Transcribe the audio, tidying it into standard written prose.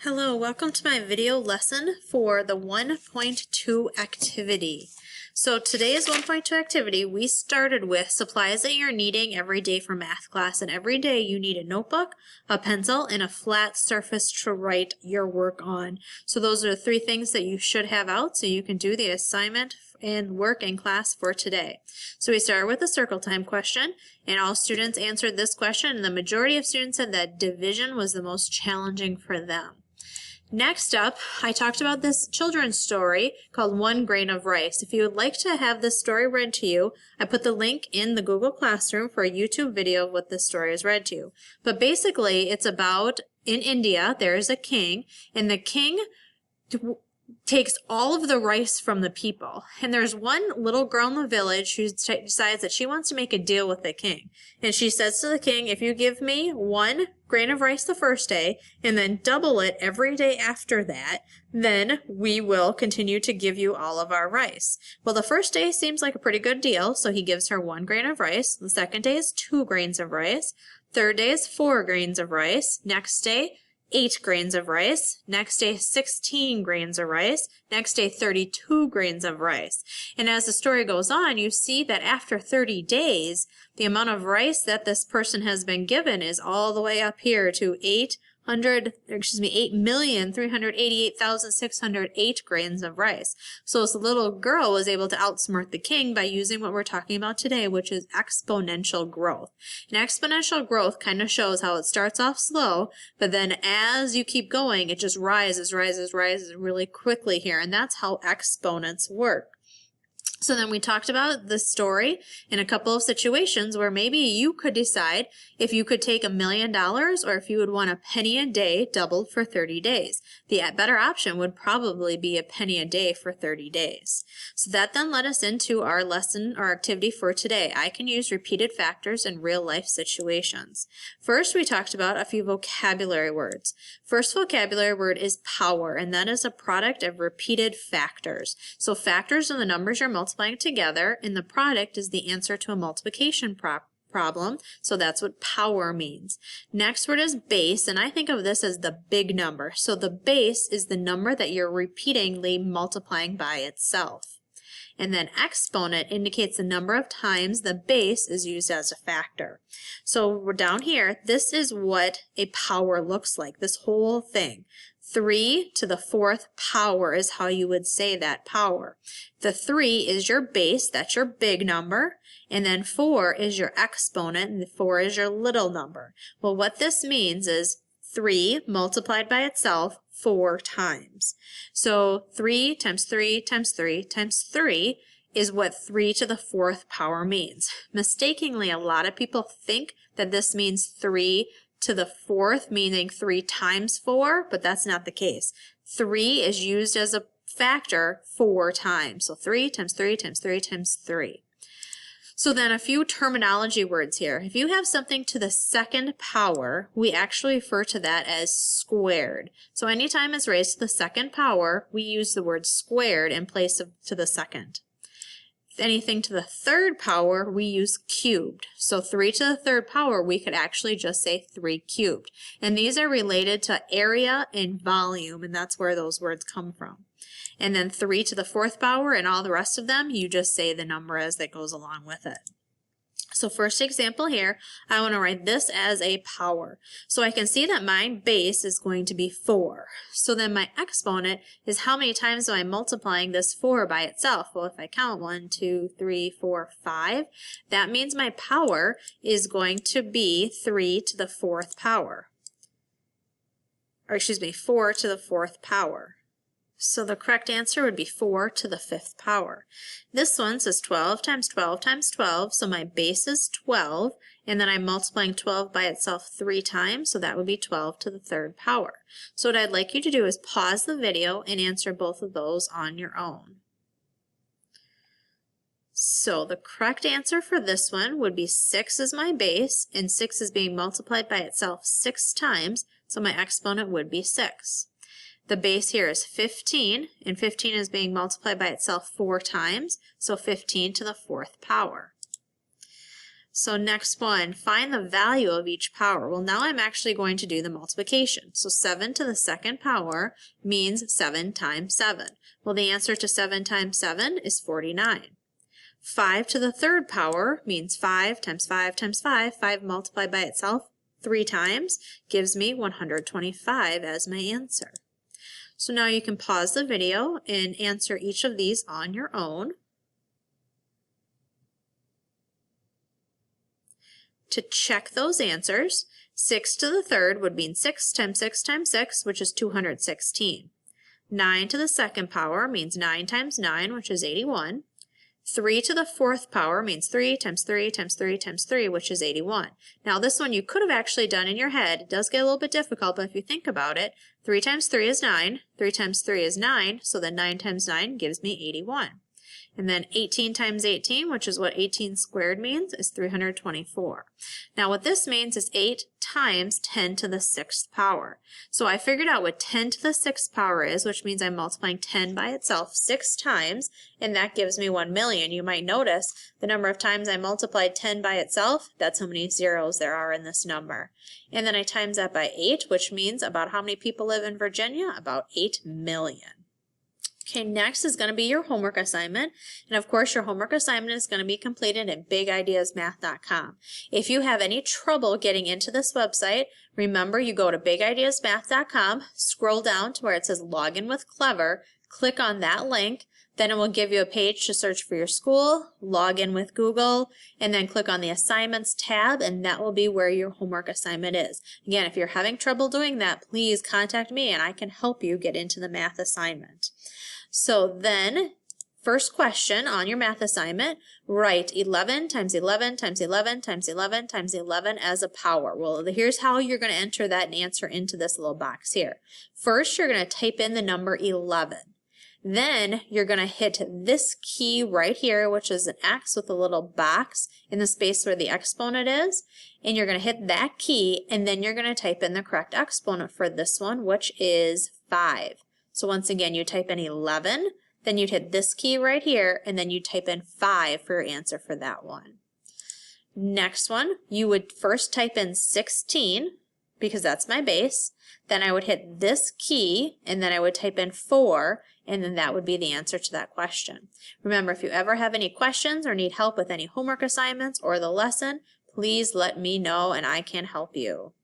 Hello, welcome to my video lesson for the 1.2 activity. So today's 1.2 activity, we started with supplies that you're needing every day for math class, and every day you need a notebook, a pencil, and a flat surface to write your work on. So those are the three things that you should have out so you can do the assignment and work in class for today. So we started with a circle time question, and all students answered this question, and the majority of students said that division was the most challenging for them. Next up, I talked about this children's story called One Grain of Rice. If you would like to have this story read to you, I put the link in the Google Classroom for a YouTube video of what this story is read to you. But basically, it's about, in India, there is a king, and the king takes all of the rice from the people. And there's one little girl in the village who decides that she wants to make a deal with the king. And she says to the king, if you give me 1 grain of rice the first day and then double it every day after that, then we will continue to give you all of our rice. Well, the first day seems like a pretty good deal, so he gives her 1 grain of rice. The second day is 2 grains of rice. Third day is 4 grains of rice. Next day, 8 grains of rice. Next day, 16 grains of rice. Next day, 32 grains of rice. And as the story goes on, you see that after 30 days, the amount of rice that this person has been given is all the way up here to 8,388,608 grains of rice. So this little girl was able to outsmart the king by using what we're talking about today, which is exponential growth. And exponential growth kind of shows how it starts off slow, but then as you keep going, it just rises really quickly here. And that's how exponents work. So then we talked about the story in a couple of situations where maybe you could decide if you could take $1 million or if you would want a penny a day doubled for 30 days. The better option would probably be a penny a day for 30 days. So that then led us into our lesson or activity for today. I can use repeated factors in real life situations. First, we talked about a few vocabulary words. First vocabulary word is power, and that is a product of repeated factors. So factors are the numbers you're multiplying together, and the product is the answer to a multiplication problem. So that's what power means. Next word is base, and I think of this as the big number. So the base is the number that you're repeatedly multiplying by itself. And then exponent indicates the number of times the base is used as a factor. So we're down here, this is what a power looks like, this whole thing. 3 to the 4th power is how you would say that power. The 3 is your base, that's your big number, and then 4 is your exponent, and the 4 is your little number. Well, what this means is 3 multiplied by itself 4 times. So 3 times 3 times 3 times 3 is what 3 to the 4th power means. Mistakenly, a lot of people think that this means 3 to the 4th, meaning 3 times 4, but that's not the case. 3 is used as a factor 4 times. So 3 times 3 times 3 times 3. So then a few terminology words here. If you have something to the 2nd power, we actually refer to that as squared. So anytime it's raised to the 2nd power, we use the word squared in place of to the 2nd. Anything to the 3rd power, we use cubed. So 3 to the 3rd power, we could actually just say 3 cubed. And these are related to area and volume, and that's where those words come from. And then 3 to the 4th power and all the rest of them, you just say the number as that goes along with it. So first example here, I want to write this as a power. So I can see that my base is going to be 4. So then my exponent is how many times am I multiplying this 4 by itself? Well, if I count 1, 2, 3, 4, 5, that means my power is going to be 3 to the 4th power. Or excuse me, 4 to the 4th power. So the correct answer would be 4 to the 5th power. This one says 12 times 12 times 12, so my base is 12, and then I'm multiplying 12 by itself 3 times, so that would be 12 to the 3rd power. So what I'd like you to do is pause the video and answer both of those on your own. So the correct answer for this one would be 6 is my base, and 6 is being multiplied by itself 6 times, so my exponent would be 6. The base here is 15, and 15 is being multiplied by itself 4 times, so 15 to the 4th power. So next one, find the value of each power. Well, now I'm actually going to do the multiplication. So 7 to the second power means 7 times 7. Well, the answer to 7 times 7 is 49. 5 to the third power means 5 times 5 times 5. 5 multiplied by itself 3 times gives me 125 as my answer. So now you can pause the video and answer each of these on your own. To check those answers, 6 to the third would mean 6 times 6 times 6, which is 216. 9 to the second power means 9 times 9, which is 81. 3 to the fourth power means 3 times 3 times 3 times 3, which is 81. Now this one you could have actually done in your head. It does get a little bit difficult, but if you think about it, 3 times 3 is 9, 3 times 3 is 9, so then 9 times 9 gives me 81. And then 18 times 18, which is what 18 squared means, is 324. Now what this means is 8 times 10 to the 6th power. So I figured out what 10 to the 6th power is, which means I'm multiplying 10 by itself 6 times, and that gives me 1 million. You might notice the number of times I multiplied 10 by itself, that's how many zeros there are in this number. And then I times that by 8, which means about how many people live in Virginia? About 8 million. Okay, next is going to be your homework assignment. And of course, your homework assignment is going to be completed at bigideasmath.com. If you have any trouble getting into this website, remember you go to bigideasmath.com, scroll down to where it says Login with Clever, click on that link, then it will give you a page to search for your school, log in with Google, and then click on the Assignments tab, and that will be where your homework assignment is. Again, if you're having trouble doing that, please contact me and I can help you get into the math assignment. So then, first question on your math assignment, write 11 times 11 times 11 times 11 times 11 as a power. Well, here's how you're going to enter that answer into this little box here. First, you're going to type in the number 11. Then you're going to hit this key right here, which is an X with a little box in the space where the exponent is. And you're going to hit that key, and then you're going to type in the correct exponent for this one, which is 5. So once again, you type in 11, then you'd hit this key right here, and then you type in 5 for your answer for that one. Next one, you would first type in 16, because that's my base. Then I would hit this key, and then I would type in 4, and then that would be the answer to that question. Remember, if you ever have any questions or need help with any homework assignments or the lesson, please let me know and I can help you.